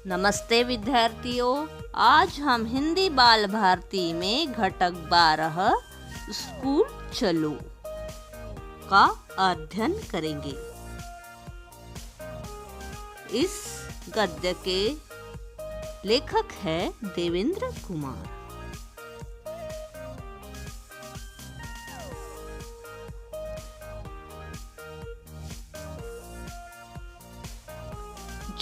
नमस्ते विद्यार्थियों, आज हम हिंदी बाल भारती में घटक 12 स्कूल चलो का अध्ययन करेंगे। इस गद्य के लेखक है देवेंद्र कुमार।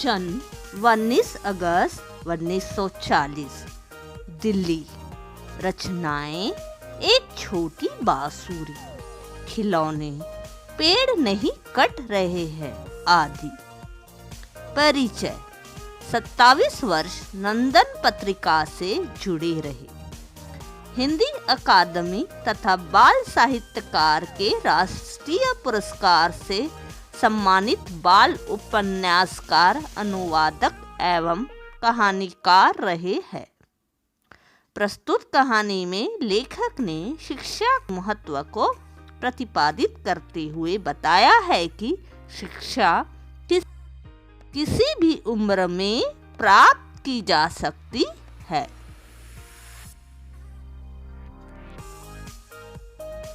जन्म 19 अगस्त 1940, दिल्ली। रचनाएं एक छोटी बांसुरी, खिलौने, पेड़ नहीं कट रहे हैं आदि। परिचय: 27 वर्ष नंदन पत्रिका से जुड़े रहे। हिंदी अकादमी तथा बाल साहित्यकार के राष्ट्रीय पुरस्कार से सम्मानित बाल उपन्यासकार, अनुवादक एवं कहानीकार रहे हैं। प्रस्तुत कहानी में लेखक ने शिक्षा के महत्व को प्रतिपादित करते हुए बताया है कि शिक्षा किसी भी उम्र में प्राप्त की जा सकती है।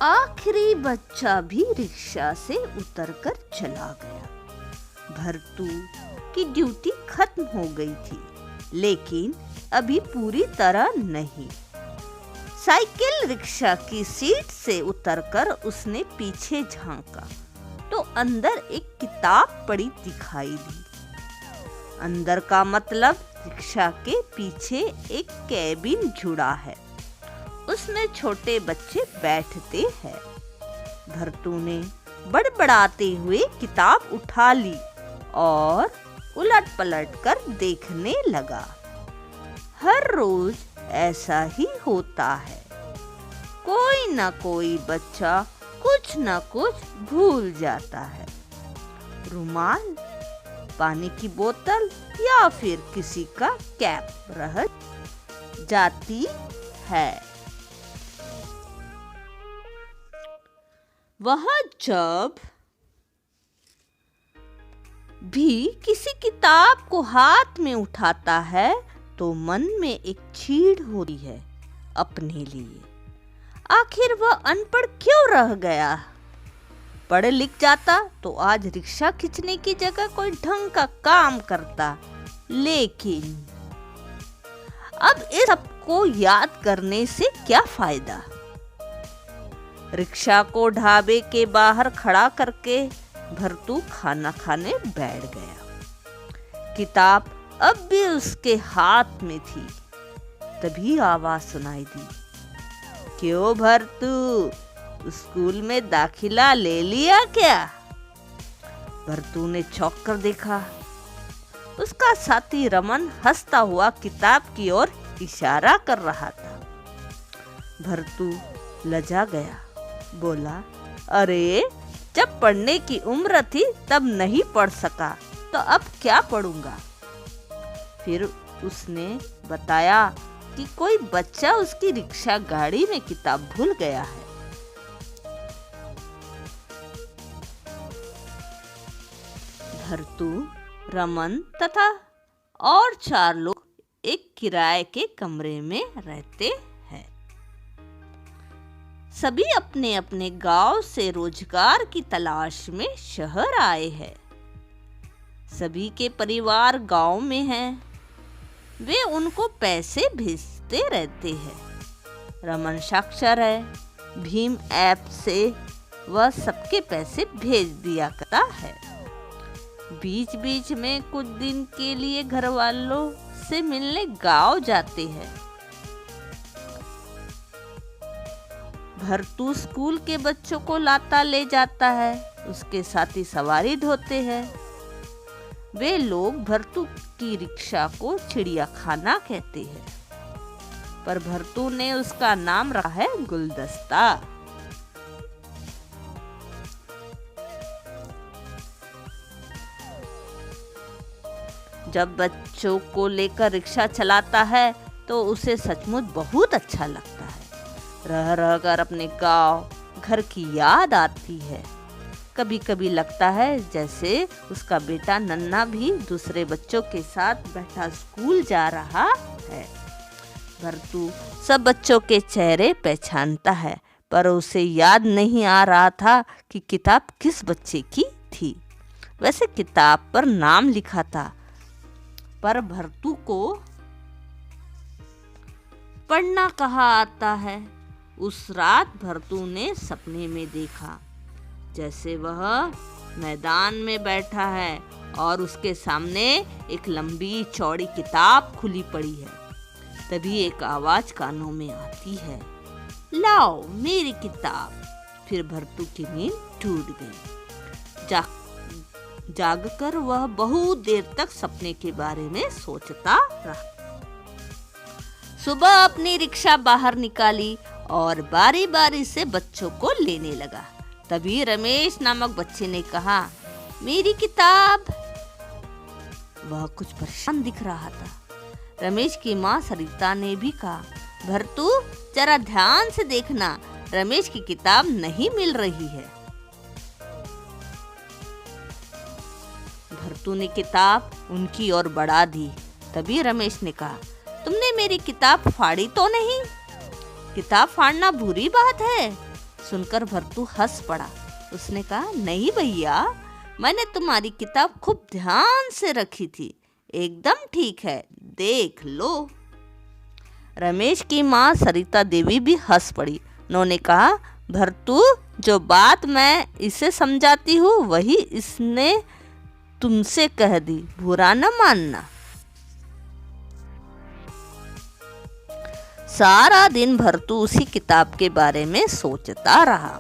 आखिरी बच्चा भी रिक्शा से उतरकर चला गया। भरतू की ड्यूटी खत्म हो गई थी, लेकिन अभी पूरी तरह नहीं। साइकिल रिक्शा की सीट से उतरकर उसने पीछे झांका तो अंदर एक किताब पड़ी दिखाई दी। अंदर का मतलब रिक्शा के पीछे एक कैबिन जुड़ा है, उसमें छोटे बच्चे बैठते हैं। भरतू ने बड़बड़ाते हुए किताब उठा ली और उलट पलट कर देखने लगा। हर रोज ऐसा ही होता है, कोई ना कोई बच्चा कुछ ना कुछ भूल जाता है। रुमाल, पानी की बोतल या फिर किसी का कैप रह जाती है। वह जब भी किसी किताब को हाथ में उठाता है तो मन में एक चीड़ होती है अपने लिए। आखिर वह अनपढ़ क्यों रह गया? पढ़ लिख जाता तो आज रिक्शा खींचने की जगह कोई ढंग का काम करता। लेकिन अब इस सबको याद करने से क्या फायदा? रिक्शा को ढाबे के बाहर खड़ा करके भरतू खाना खाने बैठ गया। किताब अब भी उसके हाथ में थी। तभी आवाज सुनाई दी, क्यों भरतू, स्कूल में दाखिला ले लिया क्या? भरतू ने चौंक कर देखा। उसका साथी रमन हंसता हुआ किताब की ओर इशारा कर रहा था। भरतू लजा गया, बोला, अरे जब पढ़ने की उम्र थी तब नहीं पढ़ सका तो अब क्या पढ़ूंगा? फिर उसने बताया कि कोई बच्चा उसकी रिक्शा गाड़ी में किताब भूल गया है। भरतू, रमन तथा और 4 लोग एक किराए के कमरे में रहते हैं। सभी अपने अपने गांव से रोजगार की तलाश में शहर आए हैं। सभी के परिवार गांव में हैं। वे उनको पैसे भेजते रहते हैं। रमन साक्षर है, भीम ऐप से वह सबके पैसे भेज दिया करता है। बीच बीच में कुछ दिन के लिए घर वालों से मिलने गांव जाते हैं। भरतू स्कूल के बच्चों को लाता ले जाता है, उसके साथी सवारी ढोते हैं। वे लोग भरतू की रिक्शा को चिड़ियाखाना कहते हैं, पर भरतू ने उसका नाम रखा है गुलदस्ता। जब बच्चों को लेकर रिक्शा चलाता है तो उसे सचमुच बहुत अच्छा लगता है। रह रह कर अपने गांव, घर की याद आती है। कभी कभी लगता है जैसे उसका बेटा नन्हा भी दूसरे बच्चों के साथ बैठा स्कूल जा रहा है। भर्तू सब बच्चों के चेहरे पहचानता है, पर उसे याद नहीं आ रहा था कि किताब किस बच्चे की थी। वैसे किताब पर नाम लिखा था, पर भर्तू को पढ़ना कहाँ आता है। उस रात भर्तू ने सपने में देखा जैसे वह मैदान में बैठा है और उसके सामने एक लंबी चौड़ी किताब खुली पड़ी है। तभी एक आवाज कानों में आती है, लाओ मेरी किताब। फिर भर्तू की नींद टूट गई। जागकर वह बहुत देर तक सपने के बारे में सोचता रहा। सुबह अपनी रिक्शा बाहर निकाली और बारी बारी से बच्चों को लेने लगा। तभी रमेश नामक बच्चे ने कहा, मेरी किताब। वह कुछ परेशान दिख रहा था। रमेश की माँ सरिता ने भी कहा, भर्तू जरा ध्यान से देखना, रमेश की किताब नहीं मिल रही है। भर्तू ने किताब उनकी ओर बढ़ा दी। तभी रमेश ने कहा, तुमने मेरी किताब फाड़ी तो नहीं? किताब फाड़ना बुरी बात है। सुनकर भर्तू हंस पड़ा। उसने कहा, नहीं भैया, मैंने तुम्हारी किताब खूब ध्यान से रखी थी, एकदम ठीक है, देख लो। रमेश की माँ सरिता देवी भी हंस पड़ी। उन्होंने कहा, भर्तू जो बात मैं इसे समझाती हूँ वही इसने तुमसे कह दी, बुरा न मानना। सारा दिन भर्तू उसी किताब के बारे में सोचता रहा।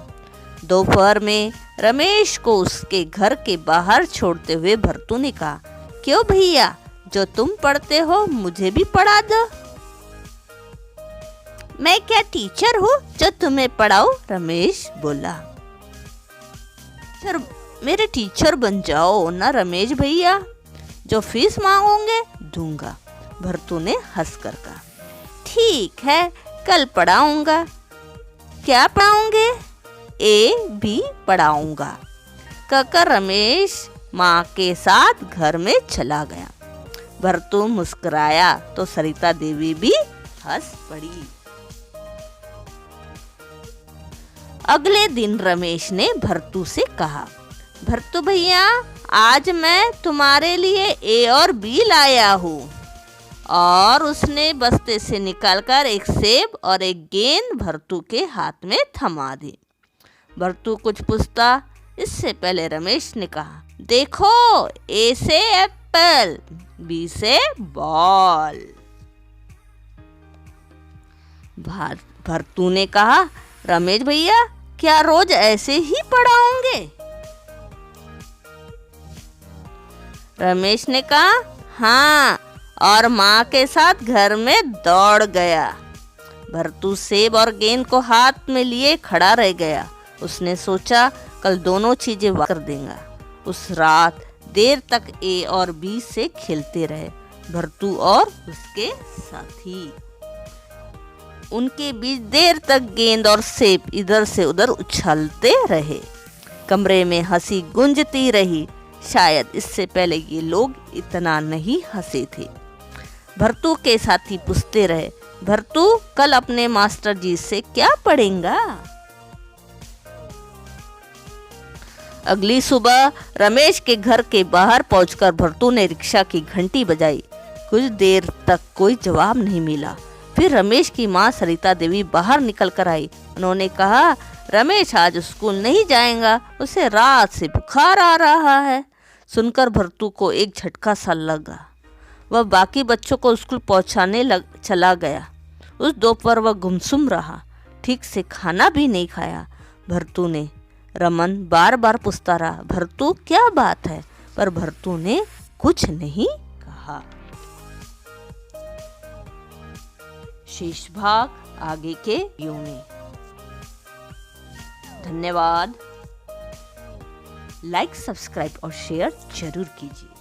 दोपहर में रमेश को उसके घर के बाहर छोड़ते हुए भर्तू ने कहा, क्यों भैया, जो तुम पढ़ते हो मुझे भी पढ़ा दो। मैं क्या टीचर हूँ जो तुम्हें पढ़ाऊं? रमेश बोला। मेरे टीचर बन जाओ ना रमेश भैया, जो फीस मांगोगे दूंगा। भर्तू ने हंसकर कहा, ठीक है, कल पढ़ाऊंगा। क्या पढ़ाओगे? ए बी पढ़ाऊंगा। कहकर रमेश माँ के साथ घर में चला गया। भर्तू मुस्कुराया तो सरिता देवी भी हंस पड़ी। अगले दिन रमेश ने भर्तू से कहा, भर्तू भैया, आज मैं तुम्हारे लिए ए और बी लाया हूँ। और उसने बस्ते से निकालकर एक सेब और एक गेंद भर्तू के हाथ में थमा दी। भर्तू कुछ पूछता इससे पहले रमेश ने कहा, देखो, ए से एप्पल, बी से बॉल। भर्तू ने कहा, रमेश भैया, क्या रोज ऐसे ही पढ़ाओगे? रमेश ने कहा, हाँ, और माँ के साथ घर में दौड़ गया। भर्तू सेब और गेंद को हाथ में लिए खड़ा रह गया। उसने सोचा कल दोनों चीजें कर देगा। उस रात देर तक ए और बी से खेलते रहे भर्तू और उसके साथी। उनके बीच देर तक गेंद और सेब इधर से उधर उछलते रहे। कमरे में हंसी गूंजती रही। शायद इससे पहले ये लोग इतना नहीं हंसे थे। भर्तू के साथी पूछते रहे, भर्तू कल अपने मास्टर जी से क्या पढ़ेगा? अगली सुबह रमेश के घर के बाहर पहुंचकर भर्तू ने रिक्शा की घंटी बजाई। कुछ देर तक कोई जवाब नहीं मिला। फिर रमेश की माँ सरिता देवी बाहर निकल कर आई। उन्होंने कहा, रमेश आज स्कूल नहीं जाएगा, उसे रात से बुखार आ रहा है। सुनकर भर्तू को एक झटका सा लगा। वह बाकी बच्चों को स्कूल पहुंचाने चला गया। उस दोपहर वह गुमसुम रहा, ठीक से खाना भी नहीं खाया। भर्तू ने रमन बार बार पूछता रहा, भर्तू क्या बात है? पर भर्तू ने कुछ नहीं कहा। शेष भाग आगे के वीडियो में। धन्यवाद। लाइक, सब्सक्राइब और शेयर जरूर कीजिए।